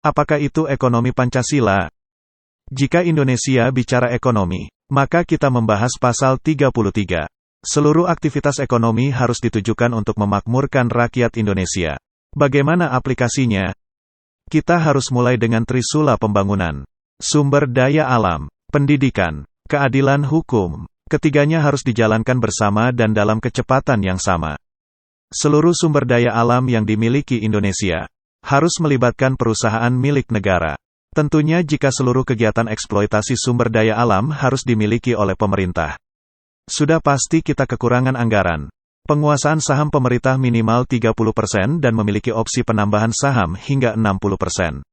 Apakah itu ekonomi Pancasila? Jika Indonesia bicara ekonomi, maka kita membahas pasal 33. Seluruh aktivitas ekonomi harus ditujukan untuk memakmurkan rakyat Indonesia. Bagaimana aplikasinya? Kita harus mulai dengan trisula pembangunan. Sumber daya alam, pendidikan, keadilan hukum. Ketiganya harus dijalankan bersama dan dalam kecepatan yang sama. Seluruh sumber daya alam yang dimiliki Indonesia harus melibatkan perusahaan milik negara. Tentunya jika seluruh kegiatan eksploitasi sumber daya alam harus dimiliki oleh pemerintah. Sudah pasti kita kekurangan anggaran. Penguasaan saham pemerintah minimal 30% dan memiliki opsi penambahan saham hingga 60%.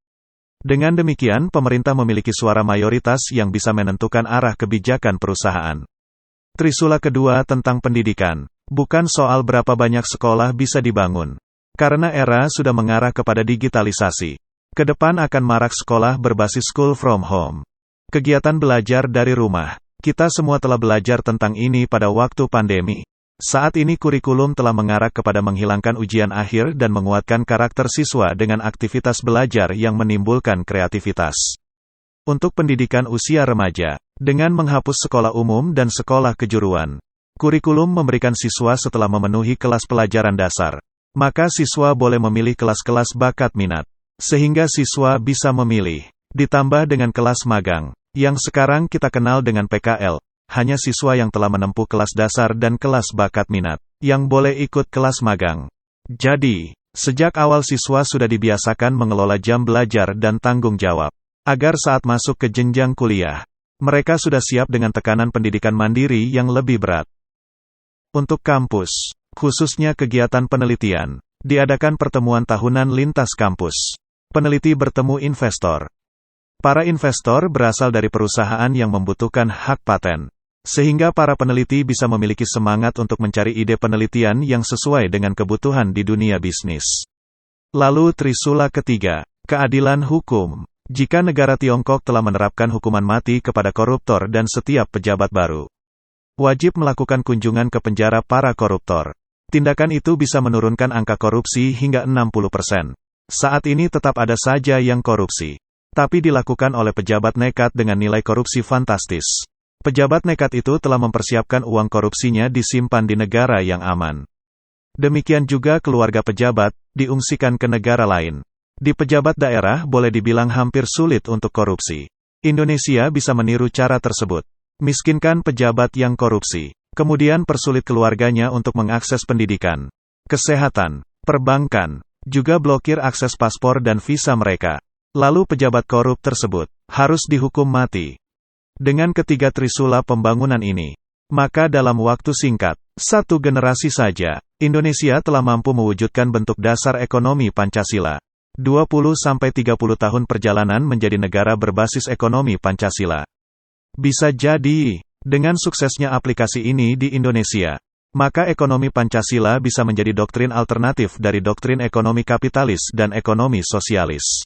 Dengan demikian pemerintah memiliki suara mayoritas yang bisa menentukan arah kebijakan perusahaan. Trisula kedua tentang pendidikan. Bukan soal berapa banyak sekolah bisa dibangun. Karena era sudah mengarah kepada digitalisasi. Kedepan akan marak sekolah berbasis school from home. Kegiatan belajar dari rumah. Kita semua telah belajar tentang ini pada waktu pandemi. Saat ini kurikulum telah mengarah kepada menghilangkan ujian akhir dan menguatkan karakter siswa dengan aktivitas belajar yang menimbulkan kreativitas. Untuk pendidikan usia remaja, dengan menghapus sekolah umum dan sekolah kejuruan, kurikulum memberikan siswa setelah memenuhi kelas pelajaran dasar, maka siswa boleh memilih kelas-kelas bakat minat, sehingga siswa bisa memilih. Ditambah dengan kelas magang, yang sekarang kita kenal dengan PKL, hanya siswa yang telah menempuh kelas dasar dan kelas bakat minat, yang boleh ikut kelas magang. Jadi, sejak awal siswa sudah dibiasakan mengelola jam belajar dan tanggung jawab, agar saat masuk ke jenjang kuliah, mereka sudah siap dengan tekanan pendidikan mandiri yang lebih berat. Untuk kampus, khususnya kegiatan penelitian, diadakan pertemuan tahunan lintas kampus. Peneliti bertemu investor. Para investor berasal dari perusahaan yang membutuhkan hak paten, sehingga para peneliti bisa memiliki semangat untuk mencari ide penelitian yang sesuai dengan kebutuhan di dunia bisnis. Lalu trisula ketiga, keadilan hukum. Jika negara Tiongkok telah menerapkan hukuman mati kepada koruptor dan setiap pejabat baru, wajib melakukan kunjungan ke penjara para koruptor. Tindakan itu bisa menurunkan angka korupsi hingga 60%. Saat ini tetap ada saja yang korupsi, tapi dilakukan oleh pejabat nekat dengan nilai korupsi fantastis. Pejabat nekat itu telah mempersiapkan uang korupsinya disimpan di negara yang aman. Demikian juga keluarga pejabat, diungsikan ke negara lain. Di pejabat daerah boleh dibilang hampir sulit untuk korupsi. Indonesia bisa meniru cara tersebut. Miskinkan pejabat yang korupsi, kemudian persulit keluarganya untuk mengakses pendidikan, kesehatan, perbankan, juga blokir akses paspor dan visa mereka. Lalu pejabat korup tersebut harus dihukum mati. Dengan ketiga trisula pembangunan ini, maka dalam waktu singkat, 1 generasi saja, Indonesia telah mampu mewujudkan bentuk dasar ekonomi Pancasila. 20-30 tahun perjalanan menjadi negara berbasis ekonomi Pancasila. Bisa jadi, dengan suksesnya aplikasi ini di Indonesia, maka ekonomi Pancasila bisa menjadi doktrin alternatif dari doktrin ekonomi kapitalis dan ekonomi sosialis.